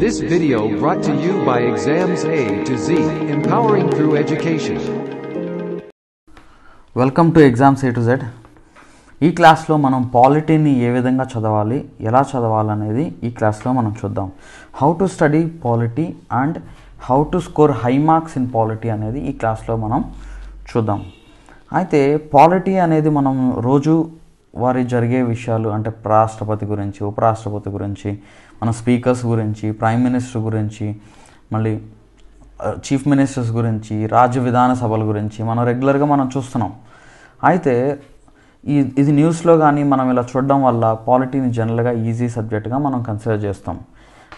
This video brought to you by Exams A to Z, empowering through education. Welcome to exams A to Z. ఈ క్లాస్లో మనం పాలిటీని ఏ విధంగా చదవాలి, ఎలా చదవాలనేది ఈ క్లాస్లో మనం చూద్దాం. How to study polity and how to score high marks in polity అనేది ఈ క్లాస్లో మనం చూద్దాం. అయితే పాలిటీ అనేది మనం రోజు వారి జరిగే విషయాలు అంటే రాష్ట్రపతి గురించి, ఉపరాష్ట్రపతి గురించి, మన స్పీకర్స్ గురించి, ప్రైమ్ మినిస్టర్ గురించి, మళ్ళీ చీఫ్ మినిస్టర్స్ గురించి, రాజ్య విధాన సభల గురించి మనం రెగ్యులర్గా మనం చూస్తున్నాం. అయితే ఇది న్యూస్లో కానీ మనం ఇలా చూడడం వల్ల పాలిటీని జనరల్గా ఈజీ సబ్జెక్ట్గా మనం కన్సిడర్ చేస్తాం.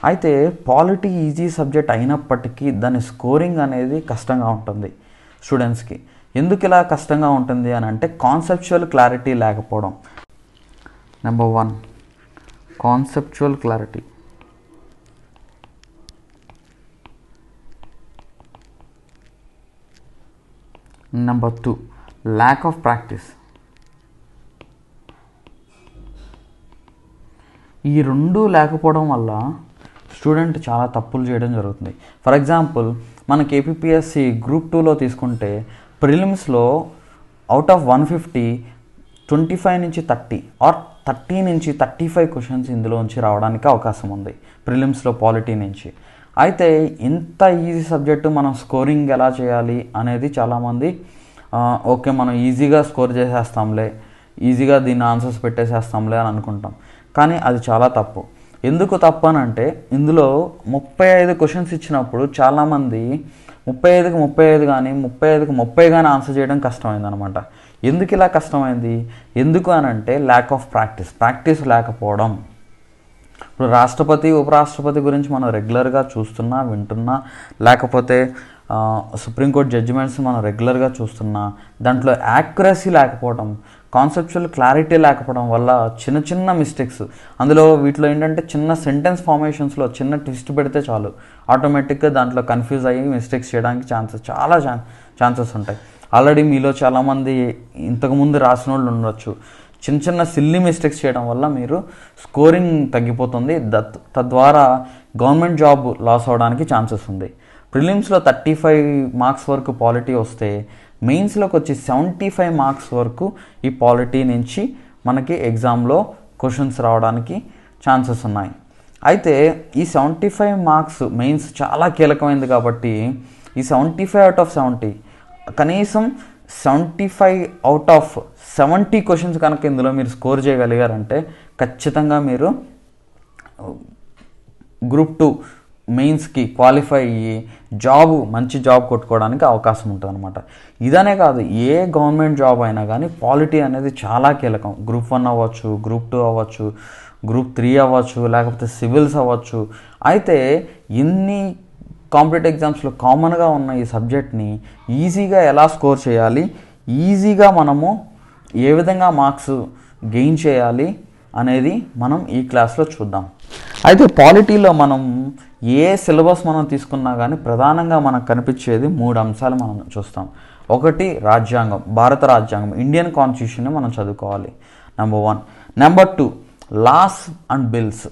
అయితే పాలిటీ ఈజీ సబ్జెక్ట్ అయినప్పటికీ దాని స్కోరింగ్ అనేది కష్టంగా ఉంటుంది స్టూడెంట్స్కి. ఎందుకు ఇలా కష్టంగా ఉంటుంది అని అంటే కాన్సెప్చువల్ క్లారిటీ లేకపోవడం. Number 1, conceptual clarity. Number 2, lack of practice. ఈ రెండు లేకపోవడం వల్ల స్టూడెంట్ చాలా తప్పులు చేయడం జరుగుతుంది. ఫర్ ఎగ్జాంపుల్ మనకి ఏపీపీఎస్సి గ్రూప్ 2లో తీసుకుంటే ప్రిలిమ్స్లో అవుట్ ఆఫ్ 150 25 నుంచి 30 ఆర్ 30 నుంచి 35 క్వశ్చన్స్ ఇందులోంచి రావడానికి అవకాశం ఉంది ప్రిలిమ్స్లో పాలిటీ నుంచి. అయితే ఇంత ఈజీ సబ్జెక్టు మనం స్కోరింగ్ ఎలా చేయాలి అనేది చాలామంది ఓకే మనం ఈజీగా స్కోర్ చేసేస్తాంలే, ఈజీగా దీన్ని ఆన్సర్స్ పెట్టేసేస్తాంలే అని అనుకుంటాం. కానీ అది చాలా తప్పు. ఎందుకు తప్పు అని అంటే ఇందులో 35 క్వశ్చన్స్ ఇచ్చినప్పుడు చాలామంది 35కి 35 కానీ 35కి 30 కానీ ఆన్సర్ చేయడం కష్టమైంది అనమాట. ఎందుకు ఇలా కష్టమైంది? ఎందుకు అని అంటే ల్యాక్ ఆఫ్ ప్రాక్టీస్ లేకపోవడం. ఇప్పుడు రాష్ట్రపతి, ఉపరాష్ట్రపతి గురించి మనం రెగ్యులర్గా చూస్తున్నా, వింటున్నా, లేకపోతే సుప్రీంకోర్టు జడ్జిమెంట్స్ మనం రెగ్యులర్గా చూస్తున్నా, దాంట్లో యాక్యురసీ లేకపోవడం, కాన్సెప్చువల్ క్లారిటీ లేకపోవడం వల్ల చిన్న చిన్న మిస్టేక్స్, అందులో వీటిలో ఏంటంటే చిన్న సెంటెన్స్ ఫార్మేషన్స్లో చిన్న ట్విస్ట్ పెడితే చాలు ఆటోమేటిక్గా దాంట్లో కన్ఫ్యూజ్ అయ్యి మిస్టేక్స్ చేయడానికి చాలా ఛాన్సెస్ ఉంటాయి. ఆల్రెడీ మీలో చాలామంది ఇంతకుముందు రాసిన వాళ్ళు ఉండొచ్చు. చిన్న చిన్న సిల్లీ మిస్టేక్స్ చేయడం వల్ల మీరు స్కోరింగ్ తగ్గిపోతుంది. తద్వారా గవర్నమెంట్ జాబ్ లాస్ అవ్వడానికి ఛాన్సెస్ ఉంది. ప్రిలిమ్స్లో 35 మార్క్స్ వరకు పాలిటీ వస్తే మెయిన్స్లోకి వచ్చి 75 మార్క్స్ వరకు ఈ పాలిటీ నుంచి మనకి ఎగ్జామ్లో క్వశ్చన్స్ రావడానికి ఛాన్సెస్ ఉన్నాయి. అయితే ఈ 75 మార్క్స్ మెయిన్స్ చాలా కీలకమైంది కాబట్టి ఈ 75 అవుట్ ఆఫ్ 70 కనీసం 75 అవుట్ ఆఫ్ 70 క్వశ్చన్స్ కనుక ఇందులో మీరు స్కోర్ చేయగలిగారంటే ఖచ్చితంగా మీరు గ్రూప్ 2 మెయిన్స్కి క్వాలిఫై అయ్యి మంచి జాబ్ కొట్టుకోవడానికి అవకాశం ఉంటుంది అనమాట. ఇదనే కాదు, ఏ గవర్నమెంట్ జాబ్ అయినా కానీ పాలిటీ అనేది చాలా కీలకం. గ్రూప్ 1 అవ్వచ్చు, గ్రూప్ 2 అవ్వచ్చు, గ్రూప్ 3 అవ్వచ్చు, లేకపోతే సివిల్స్ అవ్వచ్చు. అయితే ఇన్ని కాంపిటేటివ్ ఎగ్జామ్స్లో కామన్గా ఉన్న ఈ సబ్జెక్ట్ని ఈజీగా ఎలా స్కోర్ చేయాలి, ఈజీగా మనము ఏ విధంగా మార్క్స్ గెయిన్ చేయాలి అనేది మనం ఈ క్లాస్లో చూద్దాం. అయితే పాలిటీలో మనం ఏ సిలబస్ మనం తీసుకున్నా కానీ ప్రధానంగా మనకు కనిపించేది 3 అంశాలు మనం చూస్తాం. ఒకటి రాజ్యాంగం, భారత రాజ్యాంగం, ఇండియన్ కాన్స్టిట్యూషన్ని మనం చదువుకోవాలి. Number 1. Number 2, laws and bills.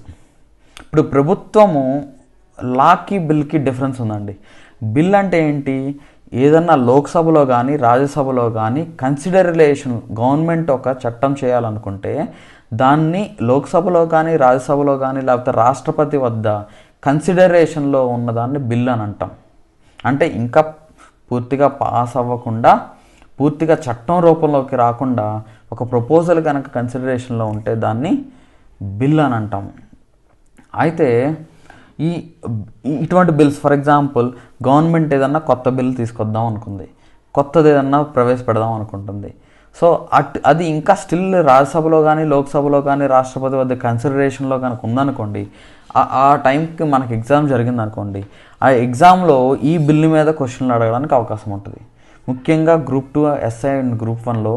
ఇప్పుడు ప్రభుత్వము లాకి బిల్కి డిఫరెన్స్ ఉందండి. బిల్ అంటే ఏంటి? ఏదన్నా లోక్సభలో కానీ రాజ్యసభలో కానీ కన్సిడరేషన్ గవర్నమెంట్ ఒక చట్టం చేయాలనుకుంటే దాన్ని లోక్సభలో కానీ రాజ్యసభలో కానీ లేకపోతే రాష్ట్రపతి వద్ద కన్సిడరేషన్లో ఉన్నదాన్ని బిల్ అని అంటాం. అంటే ఇంకా పూర్తిగా పాస్ అవ్వకుండా, పూర్తిగా చట్టం రూపంలోకి రాకుండా ఒక ప్రపోజల్ కనుక కన్సిడరేషన్లో ఉంటే దాన్ని బిల్ అని అంటాం. అయితే ఇటువంటి బిల్స్, ఫర్ ఎగ్జాంపుల్ గవర్నమెంట్ ఏదన్నా కొత్త బిల్ తీసుకొద్దాం అనుకుంది, కొత్తది ఏదన్నా ప్రవేశపెడదాం అనుకుంటుంది. సో అది ఇంకా స్టిల్ రాజ్యసభలో కానీ లోక్సభలో కానీ రాష్ట్రపతి వద్ద కన్సిడరేషన్లో కనుక ఉందనుకోండి, ఆ టైంకి మనకి ఎగ్జామ్ జరిగిందనుకోండి, ఆ ఎగ్జామ్లో ఈ బిల్లు మీద క్వశ్చన్లు అడగడానికి అవకాశం ఉంటుంది. ముఖ్యంగా గ్రూప్ 2 ఎస్ఐ అండ్ గ్రూప్ 1లో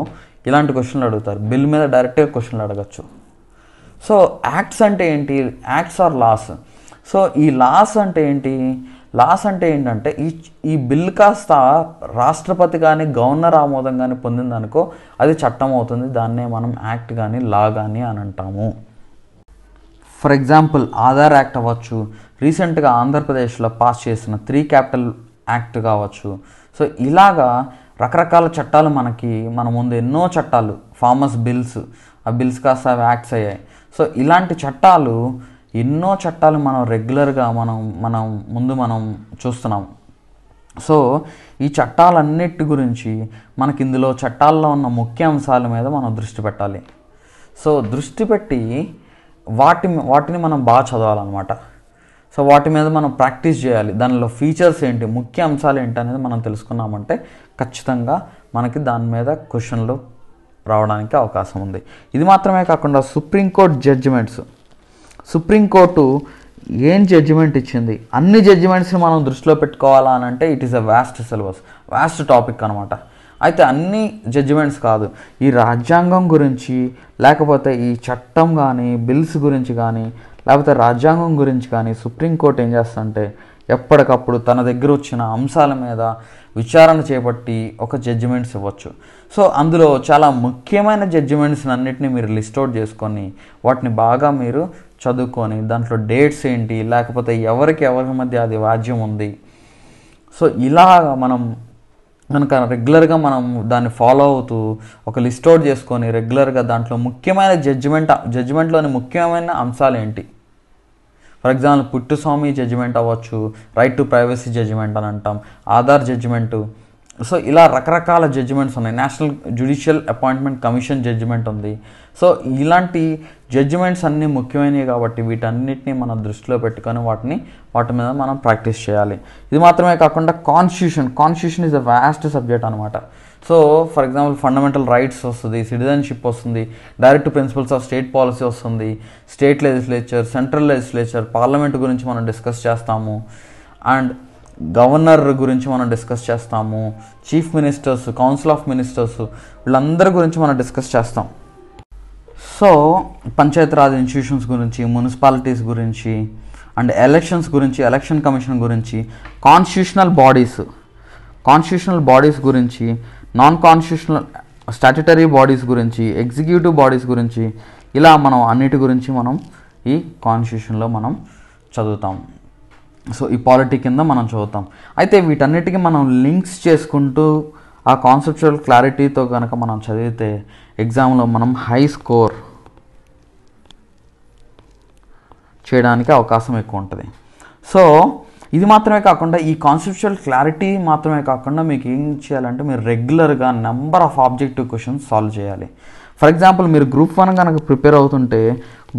ఇలాంటి క్వశ్చన్లు అడుగుతారు. బిల్ మీద డైరెక్ట్గా క్వశ్చన్లు అడగచ్చు. సో యాక్ట్స్ అంటే ఏంటి? Acts are laws. సో ఈ లాస్ అంటే ఏంటి? లాస్ అంటే ఏంటంటే ఈ బిల్ కాస్త రాష్ట్రపతి కానీ గవర్నర్ ఆమోదం కానీ పొందిందనుకో అది చట్టం అవుతుంది. దాన్నే మనం యాక్ట్ కానీ లా కానీ అని అంటాము. ఫర్ ఎగ్జాంపుల్ ఆధార్ యాక్ట్ అవ్వచ్చు, రీసెంట్గా ఆంధ్రప్రదేశ్లో పాస్ చేసిన 3 క్యాపిటల్ యాక్ట్ కావచ్చు. సో ఇలాగా రకరకాల చట్టాలు మన ముందు ఎన్నో చట్టాలు, ఫార్మస్ బిల్స్, ఆ బిల్స్ కాస్త అవి యాక్ట్స్ అయ్యాయి. సో ఇలాంటి చట్టాలు, ఎన్నో చట్టాలు మనం రెగ్యులర్గా మనం చూస్తున్నాం. సో ఈ చట్టాలన్నిటి గురించి మనకి ఇందులో చట్టాల్లో ఉన్న ముఖ్య అంశాల మీద మనం దృష్టి పెట్టాలి. సో దృష్టి పెట్టి వాటిని మనం బాగా చదవాలన్నమాట. సో వాటి మీద మనం ప్రాక్టీస్ చేయాలి. దానిలో ఫీచర్స్ ఏంటి, ముఖ్య అంశాలు ఏంటి అనేది మనం తెలుసుకున్నామంటే ఖచ్చితంగా మనకి దాని మీద క్వశ్చన్లు రావడానికి అవకాశం ఉంది. ఇది మాత్రమే కాకుండా సుప్రీంకోర్టు జడ్జిమెంట్స్, సుప్రీంకోర్టు ఏం జడ్జిమెంట్ ఇచ్చింది, అన్ని జడ్జిమెంట్స్ని మనం దృష్టిలో పెట్టుకోవాలా అని అంటే it is a vast syllabus, vast topic అనమాట. అయితే అన్ని జడ్జిమెంట్స్ కాదు, ఈ రాజ్యాంగం గురించి, లేకపోతే ఈ చట్టం కానీ, బిల్స్ గురించి కానీ, లేకపోతే రాజ్యాంగం గురించి కానీ సుప్రీంకోర్టు ఏం చేస్తుందంటే ఎప్పటికప్పుడు తన దగ్గర వచ్చిన అంశాల మీద విచారణ చేపట్టి ఒక జడ్జిమెంట్స్ ఇవ్వచ్చు. సో అందులో చాలా ముఖ్యమైన జడ్జిమెంట్స్ అన్నిటిని మీరు లిస్ట్ అవుట్ చేసుకొని వాటిని బాగా మీరు చదువుకొని దాంట్లో డేట్స్ ఏంటి, లేకపోతే ఎవరి మధ్య అది వాజ్యం ఉంది. సో ఇలా కనుక రెగ్యులర్గా మనం దాన్ని ఫాలో అవుతూ ఒక లిస్ట్ అవుట్ చేసుకొని రెగ్యులర్గా దాంట్లో ముఖ్యమైన జడ్జిమెంట్లోని ముఖ్యమైన అంశాలు ఏంటి, ఫర్ ఎగ్జాంపుల్ పుట్టుస్వామి జడ్జిమెంట్ అవ్వచ్చు, రైట్ టు ప్రైవసీ జడ్జిమెంట్ అని అంటాం, ఆధార్ జడ్జిమెంటు. సో ఇలా రకరకాల జడ్జిమెంట్స్ ఉన్నాయి. National judicial appointment commission judgment ఉంది. సో ఇలాంటి జడ్జిమెంట్స్ అన్నీ ముఖ్యమైనవి కాబట్టి వీటన్నిటిని మనం దృష్టిలో పెట్టుకొని వాటి మీద మనం ప్రాక్టీస్ చేయాలి. ఇది మాత్రమే కాకుండా constitution is a vast subject అనమాట. So for example fundamental rights వస్తుంది, సిటిజన్షిప్ వస్తుంది, direct principles of state policy వస్తుంది, state legislature, central legislature, parliament గురించి మనం డిస్కస్ చేస్తాము, అండ్ గవర్నర్ గురించి మనం డిస్కస్ చేస్తాము, chief ministers, council of ministers, వీళ్ళందరి గురించి మనం డిస్కస్ చేస్తాం. సో పంచాయతీరాజ్ ఇన్స్టిట్యూషన్స్ గురించి, మున్సిపాలిటీస్ గురించి, అండ్ ఎలక్షన్స్ గురించి, ఎలక్షన్ కమిషన్ గురించి, కాన్స్టిట్యూషనల్ బాడీస్ గురించి, నాన్ కాన్స్టిట్యూషనల్ స్టాట్యుటరీ బాడీస్ గురించి, ఎగ్జిక్యూటివ్ బాడీస్ గురించి, ఇలా మనం అన్నిటి గురించి మనం ఈ కాన్స్టిట్యూషన్లో మనం చదువుతాం. సో ఈ పాలిటీ కింద మనం చదువుతాం. అయితే వీటన్నిటికీ మనం లింక్స్ చేసుకుంటూ ఆ కాన్సెప్చువల్ క్లారిటీతో కనుక మనం చదివితే ఎగ్జామ్లో మనం హై స్కోర్ చేయడానికి అవకాశం ఎక్కువ ఉంటుంది. సో ఇది మాత్రమే కాకుండా ఈ కాన్సెప్చువల్ క్లారిటీ మాత్రమే కాకుండా మీకు ఏం చేయాలంటే మీరు రెగ్యులర్గా number of objective questions solve చేయాలి. ఫర్ ఎగ్జాంపుల్ మీరు గ్రూప్ 1 కనుక ప్రిపేర్ అవుతుంటే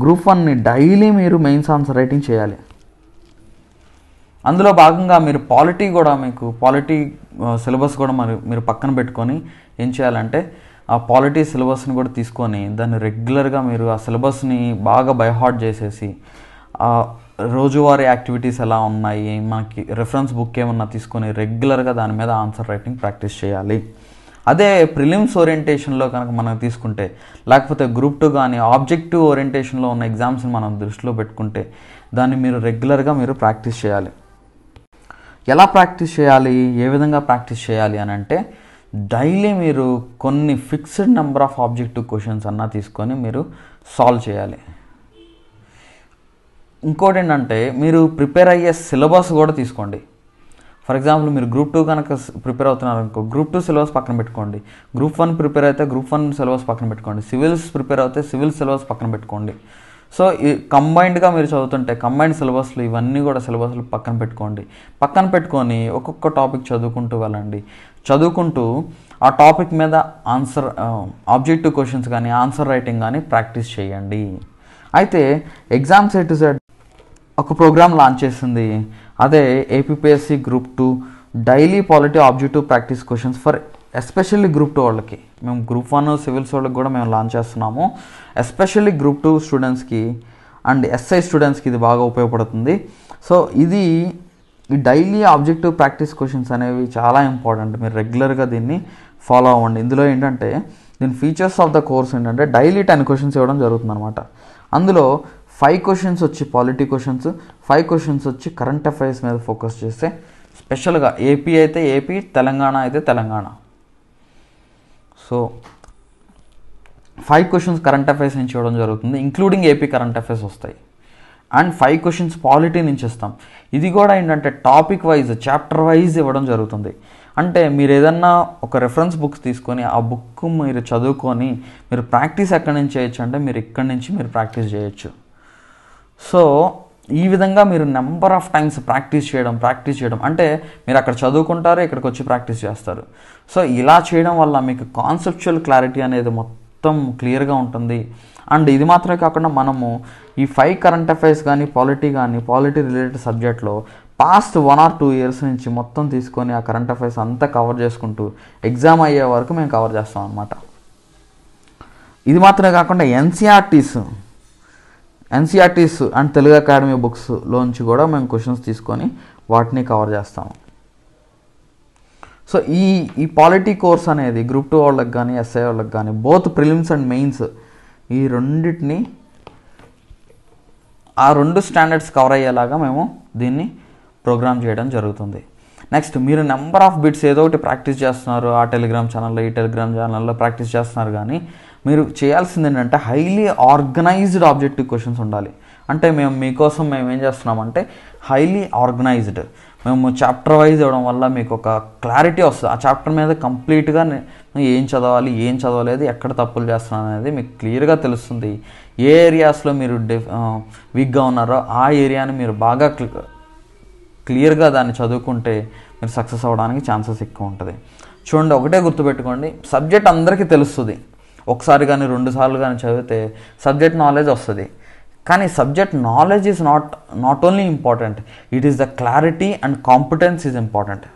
గ్రూప్ 1ని డైలీ మీరు మెయిన్స్ ఆన్సర్ రైటింగ్ చేయాలి. అందులో భాగంగా మీరు పాలిటీ సిలబస్ కూడా మీరు పక్కన పెట్టుకొని ఏం చేయాలంటే ఆ పాలిటీ సిలబస్ని కూడా తీసుకొని దాన్ని రెగ్యులర్గా మీరు ఆ సిలబస్ని బాగా బైహార్ట్ చేసేసి రోజువారీ యాక్టివిటీస్ ఎలా ఉన్నాయి, మనకి రెఫరెన్స్ బుక్ ఏమన్నా తీసుకొని రెగ్యులర్గా దాని మీద ఆన్సర్ రైటింగ్ ప్రాక్టీస్ చేయాలి. అదే ప్రిలిమ్స్ ఓరియంటేషన్లో కనుక మనం తీసుకుంటే, లేకపోతే గ్రూప్ 2 కానీ ఆబ్జెక్టివ్ ఓరియంటేషన్లో ఉన్న ఎగ్జామ్స్ని మనం దృష్టిలో పెట్టుకుంటే దాన్ని మీరు రెగ్యులర్గా మీరు ప్రాక్టీస్ చేయాలి. ఎలా ప్రాక్టీస్ చేయాలి, ఏ విధంగా ప్రాక్టీస్ చేయాలి అని అంటే డైలీ మీరు కొన్ని fixed number of objective questions అన్నా తీసుకొని మీరు సాల్వ్ చేయాలి. ఇంకోటి ఏంటంటే మీరు ప్రిపేర్ అయ్యే సిలబస్ కూడా తీసుకోండి. ఫర్ ఎగ్జాంపుల్ మీరు గ్రూప్ 2 కనుక ప్రిపేర్ అవుతున్నారు అనుకో, గ్రూప్ 2 సిలబస్ పక్కన పెట్టుకోండి. గ్రూప్ 1 ప్రిపేర్ అయితే గ్రూప్ 1 సిలబస్ పక్కన పెట్టుకోండి. సివిల్స్ ప్రిపేర్ అయితే సివిల్ సిలబస్ పక్కన పెట్టుకోండి. సో ఈ కంబైన్డ్గా మీరు చదువుతుంటే కంబైన్డ్ సిలబస్లు ఇవన్నీ కూడా సిలబస్లు పక్కన పెట్టుకొని ఒక్కొక్క టాపిక్ చదువుకుంటూ వెళ్ళండి. చదువుకుంటూ ఆ టాపిక్ మీద ఆబ్జెక్టివ్ క్వశ్చన్స్ కానీ ఆన్సర్ రైటింగ్ కానీ ప్రాక్టీస్ చేయండి. అయితే ఎగ్జామ్స్ A-Z ఒక ప్రోగ్రామ్ లాంచ్ చేసింది. అదే APPSC group 2 daily polity objective practice questions for especially group 2 వాళ్ళకి. మేము గ్రూప్ 1 సివిల్స్ వాళ్ళకి కూడా మేము లాంచ్ చేస్తున్నాము. ఎస్పెషల్లీ గ్రూప్ 2 స్టూడెంట్స్కి అండ్ ఎస్ఐ స్టూడెంట్స్కి ఇది బాగా ఉపయోగపడుతుంది. సో ఈ డైలీ ఆబ్జెక్టివ్ ప్రాక్టీస్ క్వశ్చన్స్ అనేవి చాలా ఇంపార్టెంట్. మీరు రెగ్యులర్గా దీన్ని ఫాలో అవ్వండి. ఇందులో ఏంటంటే దీని ఫీచర్స్ ఆఫ్ ద కోర్స్ ఏంటంటే డైలీ 10 క్వశ్చన్స్ ఇవ్వడం జరుగుతుంది అనమాట. అందులో 5 క్వశ్చన్స్ వచ్చి పాలిటీ క్వశ్చన్స్, 5 క్వశ్చన్స్ వచ్చి కరెంట్ అఫైర్స్ మీద ఫోకస్ చేస్తే, స్పెషల్గా ఏపీ అయితే ఏపీ, తెలంగాణ అయితే Telangana. So 5 questions current affairs నుంచి ఇవ్వడం జరుగుతుంది, ఇంక్లూడింగ్ ఏపీ కరెంట్ అఫైర్స్ వస్తాయి. అండ్ 5 క్వశ్చన్స్ పాలిటీ నుంచి ఇస్తాం. ఇది కూడా ఏంటంటే టాపిక్ వైజ్, చాప్టర్ వైజ్ ఇవ్వడం జరుగుతుంది. అంటే మీరు ఏదన్నా ఒక రెఫరెన్స్ బుక్స్ తీసుకొని ఆ బుక్ మీరు చదువుకొని మీరు ప్రాక్టీస్ ఎక్కడి నుంచి చేయొచ్చు అంటే మీరు ఇక్కడి నుంచి మీరు ప్రాక్టీస్ చేయొచ్చు. సో ఈ విధంగా మీరు నెంబర్ ఆఫ్ టైమ్స్ ప్రాక్టీస్ చేయడం అంటే మీరు అక్కడ చదువుకుంటారు, ఇక్కడికి వచ్చి ప్రాక్టీస్ చేస్తారు. సో ఇలా చేయడం వల్ల మీకు కాన్సెప్చువల్ క్లారిటీ అనేది మొత్తం క్లియర్గా ఉంటుంది. అండ్ ఇది మాత్రమే కాకుండా మనము ఈ 5 కరెంట్ అఫైర్స్ కానీ పాలిటీ రిలేటెడ్ సబ్జెక్ట్లో పాస్ట్ 1 or 2 years నుంచి మొత్తం తీసుకొని ఆ కరెంట్ అఫైర్స్ అంతా కవర్ చేసుకుంటూ ఎగ్జామ్ అయ్యే వరకు మేము కవర్ చేస్తాం అన్నమాట. ఇది మాత్రమే కాకుండా ఎన్సీఆర్టీస్ అండ్ తెలుగు అకాడమీ బుక్స్లోంచి కూడా మేము క్వశ్చన్స్ తీసుకొని వాటిని కవర్ చేస్తాము. సో ఈ పాలిటీ కోర్స్ అనేది గ్రూప్ 2 వాళ్ళకి కానీ ఎస్ఐ వాళ్ళకి కానీ బోత్ ప్రిలిమ్స్ అండ్ మెయిన్స్ ఈ రెండింటిని ఆ 2 స్టాండర్డ్స్ కవర్ అయ్యేలాగా మేము దీన్ని ప్రోగ్రామ్ చేయడం జరుగుతుంది. నెక్స్ట్ మీరు నెంబర్ ఆఫ్ బిట్స్ ఏదో ఒకటి ప్రాక్టీస్ చేస్తున్నారు, ఆ టెలిగ్రామ్ ఛానల్లో ఈ టెలిగ్రామ్ ఛానల్లో ప్రాక్టీస్ చేస్తున్నారు. కానీ మీరు చేయాల్సింది ఏంటంటే హైలీ ఆర్గనైజ్డ్ ఆబ్జెక్టివ్ క్వశ్చన్స్ ఉండాలి. అంటే మీకోసం మేము ఏం చేస్తున్నామంటే హైలీ ఆర్గనైజ్డ్ మేము చాప్టర్ వైజ్ ఇవ్వడం వల్ల మీకు ఒక క్లారిటీ వస్తుంది. ఆ చాప్టర్ మీద కంప్లీట్గా ఏం చదవాలి, ఏం చదవలేదు, ఎక్కడ తప్పులు చేస్తున్నాను అనేది మీకు క్లియర్గా తెలుస్తుంది. ఏ ఏరియాస్లో మీరు వీక్గా ఉన్నారో ఆ ఏరియాని మీరు బాగా క్లియర్గా దాన్ని చదువుకుంటే మీరు సక్సెస్ అవ్వడానికి ఛాన్సెస్ ఎక్కువ ఉంటుంది. చూడండి, ఒకటే గుర్తుపెట్టుకోండి, సబ్జెక్ట్ అందరికీ తెలుస్తుంది. ఒకసారి కానీ 2 సార్లు కానీ చదివితే సబ్జెక్ట్ నాలెడ్జ్ వస్తుంది. కానీ subject knowledge is not only important, it is the clarity and competence is important.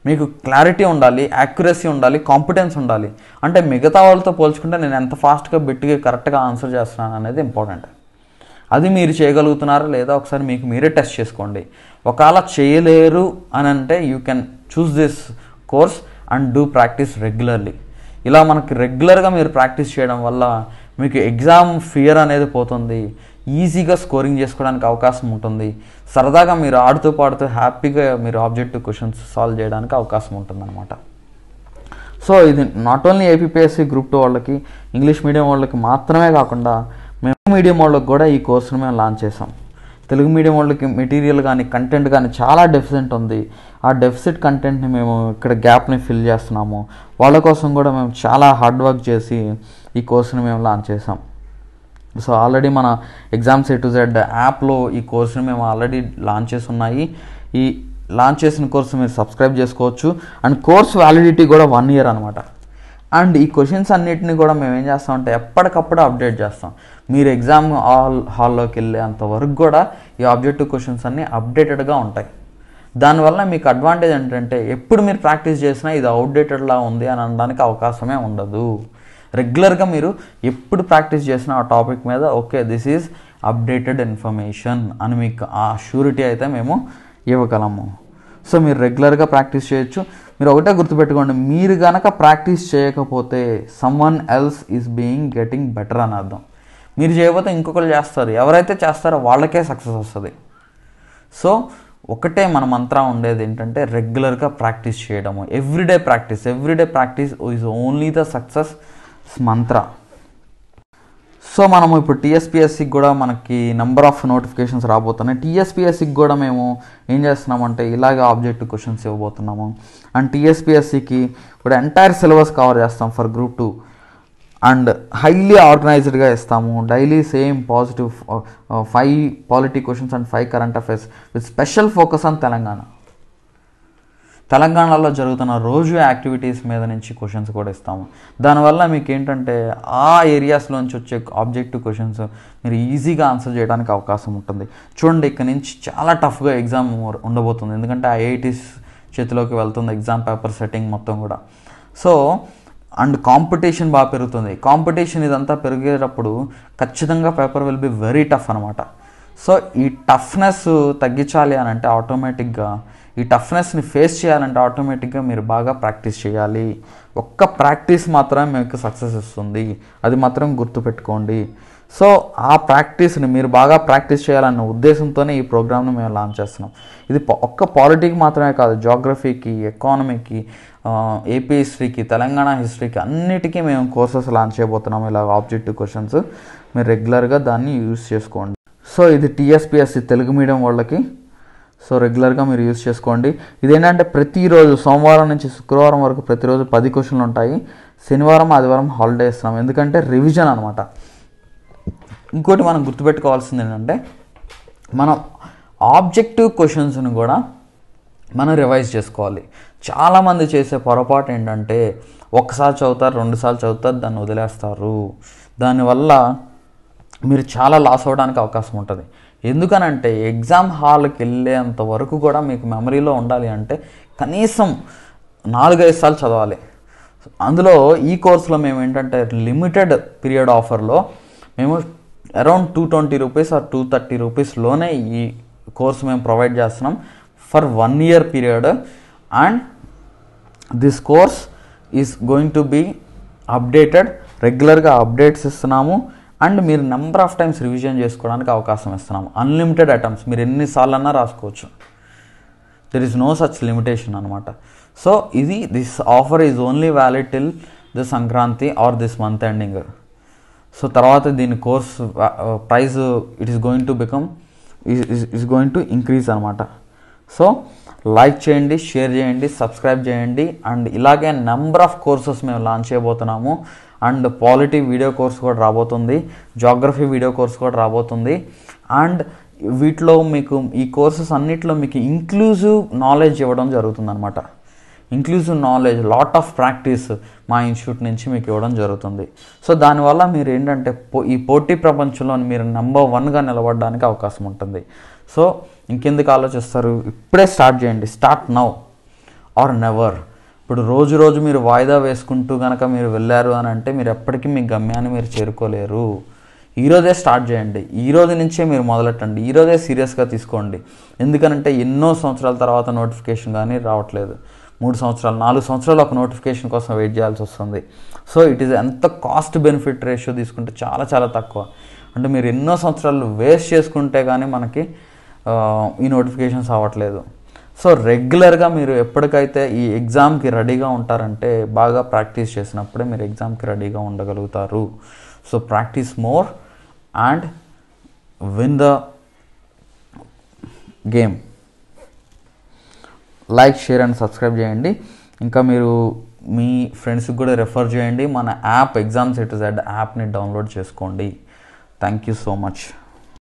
మీకు క్లారిటీ ఉండాలి, యాక్యురసీ ఉండాలి, కాంపిటెన్స్ ఉండాలి. అంటే మిగతా వాళ్ళతో పోల్చుకుంటే నేను ఎంత ఫాస్ట్గా బిట్గా కరెక్ట్గా ఆన్సర్ చేస్తున్నాను అనేది ఇంపార్టెంట్. అది మీరు చేయగలుగుతున్నారా లేదా ఒకసారి మీకు మీరే టెస్ట్ చేసుకోండి. ఒకవేళ చేయలేరు అని అంటే you can choose this course and do practice regularly. ఇలా మనకి రెగ్యులర్గా మీరు ప్రాక్టీస్ చేయడం వల్ల మీకు ఎగ్జామ్ ఫియర్ అనేది పోతుంది, ఈజీగా స్కోరింగ్ చేసుకోవడానికి అవకాశం ఉంటుంది. సరదాగా మీరు ఆడుతూ పాడుతూ హ్యాపీగా మీరు ఆబ్జెక్టివ్ క్వశ్చన్స్ సాల్వ్ చేయడానికి అవకాశం ఉంటుందన్నమాట. సో ఇది నాట్ ఓన్లీ ఏపీపీఎస్సీ గ్రూప్ 2 వాళ్ళకి, ఇంగ్లీష్ మీడియం వాళ్ళకి మాత్రమే కాకుండా మేము మీడియం వాళ్ళకి కూడా ఈ కోర్సును మేము లాంచ్ చేసాం. తెలుగు మీడియం వాళ్ళకి మెటీరియల్ కానీ కంటెంట్ కానీ చాలా డెఫిసిట్ ఉంది. ఆ డెఫిసిట్ కంటెంట్ని మేము ఇక్కడ గ్యాప్ని ఫిల్ చేస్తున్నాము. వాళ్ళ కోసం కూడా మేము చాలా హార్డ్ వర్క్ చేసి ఈ కోర్సుని మేము లాంచ్ చేసాం. సో ఆల్రెడీ మన ఎగ్జామ్స్ A to Z యాప్లో ఈ కోర్సుని మేము ఆల్రెడీ లాంచ్ చేసి ఉన్నాయి. ఈ లాంచ్ చేసిన కోర్సు మీరు సబ్స్క్రైబ్ చేసుకోవచ్చు. అండ్ కోర్స్ వ్యాలిడిటీ కూడా 1 year అనమాట. అండ్ ఈ క్వశ్చన్స్ అన్నిటిని కూడా మేము ఏం చేస్తామంటే ఎప్పటికప్పుడు అప్డేట్ చేస్తాం. మీరు ఎగ్జామ్ హాల్లోకి వెళ్ళే అంతవరకు కూడా ఈ ఆబ్జెక్టివ్ క్వశ్చన్స్ అన్నీ అప్డేటెడ్గా ఉంటాయి. దానివల్ల మీకు అడ్వాంటేజ్ ఏంటంటే ఎప్పుడు మీరు ప్రాక్టీస్ చేసినా ఇది అవుట్డేటెడ్లా ఉంది అని అనడానికి అవకాశమే ఉండదు. రెగ్యులర్గా మీరు ఎప్పుడు ప్రాక్టీస్ చేసినా ఆ టాపిక్ మీద okay this is updated information అని మీకు ఆ షూరిటీ అయితే మేము ఇవ్వగలము. సో మీరు రెగ్యులర్గా ప్రాక్టీస్ చేయొచ్చు. మీరు ఒకటే గుర్తుపెట్టుకోండి, మీరు కనుక ప్రాక్టీస్ చేయకపోతే someone else is getting better అని అర్థం. మీరు చేయకపోతే ఇంకొకరు చేస్తారు, ఎవరైతే చేస్తారో వాళ్ళకే సక్సెస్ వస్తుంది. సో ఒకటే మన మంత్రం ఉండేది ఏంటంటే రెగ్యులర్గా ప్రాక్టీస్ చేయడము. Everyday practice is only the success Mantra. So మనము ఇప్పుడు టీఎస్పీఎస్సికి కూడా మనకి నెంబర్ ఆఫ్ నోటిఫికేషన్స్ రాబోతున్నాయి. టీఎస్పీఎస్సికి కూడా మేము ఏం చేస్తున్నామంటే ఇలాగే ఆబ్జెక్టివ్ క్వశ్చన్స్ ఇవ్వబోతున్నాము. అండ్ టీఎస్పీఎస్సికి ఇప్పుడు ఎంటైర్ సిలబస్ కవర్ చేస్తాం ఫర్ గ్రూప్ 2 అండ్ హైలీ ఆర్గనైజ్డ్గా ఇస్తాము. Daily same positive 5 polity questions and 5 current affairs with special focus on తెలంగాణలో జరుగుతున్న రోజు యాక్టివిటీస్ మీద నుంచి క్వశ్చన్స్ కూడా ఇస్తాము. దానివల్ల మీకు ఏంటంటే ఆ ఏరియాస్లోంచి వచ్చే ఆబ్జెక్టివ్ క్వశ్చన్స్ మీరు ఈజీగా ఆన్సర్ చేయడానికి అవకాశం ఉంటుంది. చూడండి, ఇక్కడ నుంచి చాలా టఫ్గా ఎగ్జామ్ ఉండబోతుంది, ఎందుకంటే ఐఐటీస్ చేతిలోకి వెళ్తుంది ఎగ్జామ్ పేపర్ సెట్టింగ్ మొత్తం కూడా. సో అండ్ కాంపిటీషన్ బాగా పెరుగుతుంది. కాంపిటీషన్ ఇదంతా పెరిగేటప్పుడు ఖచ్చితంగా paper will be very tough అనమాట. సో ఈ టఫ్నెస్ తగ్గించాలి అని అంటే ఆటోమేటిక్గా ఈ టఫ్నెస్ని ఫేస్ చేయాలంటే ఆటోమేటిక్గా మీరు బాగా ప్రాక్టీస్ చేయాలి. ఒక్క ప్రాక్టీస్ మాత్రమే మీకు సక్సెస్ ఇస్తుంది, అది మాత్రం గుర్తుపెట్టుకోండి. సో ఆ ప్రాక్టీస్ని మీరు బాగా ప్రాక్టీస్ చేయాలన్న ఉద్దేశంతోనే ఈ ప్రోగ్రామ్ని మేము లాంచ్ చేస్తున్నాం. ఇది ఒక్క పాలిటీకి మాత్రమే కాదు, జాగ్రఫీకి, ఎకానమీకి, ఏపీ హిస్టరీకి, తెలంగాణ హిస్టరీకి అన్నిటికీ మేము కోర్సెస్ లాంచ్ చేయబోతున్నాం. ఇలా ఆబ్జెక్టివ్ క్వశ్చన్స్ మీరు రెగ్యులర్గా దాన్ని యూజ్ చేసుకోండి. సో ఇది టీఎస్పిఎస్సి తెలుగు మీడియం వాళ్ళకి. సో రెగ్యులర్గా మీరు యూజ్ చేసుకోండి. ఇదేంటంటే ప్రతిరోజు సోమవారం నుంచి శుక్రవారం వరకు ప్రతిరోజు 10 క్వశ్చన్లు ఉంటాయి. శనివారం ఆదివారం హాలిడే ఇస్తున్నాం, ఎందుకంటే రివిజన్ అనమాట. ఇంకోటి మనం గుర్తుపెట్టుకోవాల్సింది ఏంటంటే మనం ఆబ్జెక్టివ్ క్వశ్చన్స్ని కూడా మనం రివైజ్ చేసుకోవాలి. చాలామంది చేసే పొరపాటు ఏంటంటే ఒకసారి చదువుతారు, 2 సార్లు చదువుతారు, దాన్ని వదిలేస్తారు. దానివల్ల మీరు చాలా లాస్ అవ్వడానికి అవకాశం ఉంటుంది. ఎందుకనంటే ఎగ్జామ్ హాల్కి వెళ్ళేంత వరకు కూడా మీకు మెమరీలో ఉండాలి అంటే కనీసం 4-5 సార్లు చదవాలి. అందులో ఈ కోర్సులో మేము ఏంటంటే లిమిటెడ్ పీరియడ్ ఆఫర్లో మేము అరౌండ్ 220 రూపీస్ ఆర్ 230 రూపీస్లోనే ఈ కోర్సు మేము ప్రొవైడ్ చేస్తున్నాం for 1 year period. And this course is going to be updated. రెగ్యులర్గా అప్డేట్స్ ఇస్తున్నాము. అండ్ మీరు నెంబర్ ఆఫ్ టైమ్స్ రివిజన్ చేసుకోవడానికి అవకాశం ఇస్తున్నాము. అన్లిమిటెడ్ అటెంప్ట్స్, మీరు ఎన్నిసార్లు అన్నా రాసుకోవచ్చు. There is no such limitation అనమాట. So this offer is only valid till the Sankranti or this month ending. So తర్వాత దీని course price it is going to become is going to increase అనమాట. So like చేయండి, share చేయండి, subscribe చేయండి. And ఇలాగే number of courses మేము launch చేయబోతున్నాము. And polity video course కూడా రాబోతుంది, జాగ్రఫీ వీడియో కోర్స్ కూడా రాబోతుంది. అండ్ వీటిలో మీకు ఈ కోర్సెస్ అన్నిటిలో మీకు ఇంక్లూజివ్ నాలెడ్జ్ ఇవ్వడం జరుగుతుంది అనమాట. Inclusive knowledge, lot of practice మా ఇన్స్టిట్యూట్ నుంచి మీకు ఇవ్వడం జరుగుతుంది. సో దానివల్ల మీరు ఏంటంటే ఈ పోటీ ప్రపంచంలో మీరు నెంబర్ 1గా నిలబడడానికి అవకాశం ఉంటుంది. సో ఇంకెందుకు ఆలోచిస్తారు, ఇప్పుడే స్టార్ట్ చేయండి. Start now or never. ఇప్పుడు రోజు మీరు వాయిదా వేసుకుంటూ కనుక మీరు వెళ్ళారు అని అంటే మీరు ఎప్పటికీ మీ గమ్యాన్ని మీరు చేరుకోలేరు. ఈరోజే స్టార్ట్ చేయండి, ఈరోజు నుంచే మీరు మొదలెట్టండి, ఈరోజే సీరియస్గా తీసుకోండి. ఎందుకనంటే ఎన్నో సంవత్సరాల తర్వాత నోటిఫికేషన్ కానీ రావట్లేదు. 3 సంవత్సరాలు 4 సంవత్సరాలు ఒక నోటిఫికేషన్ కోసం వెయిట్ చేయాల్సి వస్తుంది. సో ఇట్ ఈస్ ఎంత కాస్ట్ బెనిఫిట్ రేషియో తీసుకుంటే చాలా చాలా తక్కువ. అంటే మీరు ఎన్నో సంవత్సరాలు వేస్ట్ చేసుకుంటే కానీ మనకి ఈ నోటిఫికేషన్స్ అవ్వట్లేదు. సో రెగ్యులర్గా మీరు ఎప్పటికైతే ఈ ఎగ్జామ్కి రెడీగా ఉంటారంటే బాగా ప్రాక్టీస్ చేసినప్పుడే మీరు ఎగ్జామ్కి రెడీగా ఉండగలుగుతారు. So practice more and win the game. Like, share and subscribe చేయండి. ఇంకా మీరు మీ ఫ్రెండ్స్కి కూడా రెఫర్ చేయండి. మన app exams A to Z యాప్ని డౌన్లోడ్ చేసుకోండి. Thank you so much.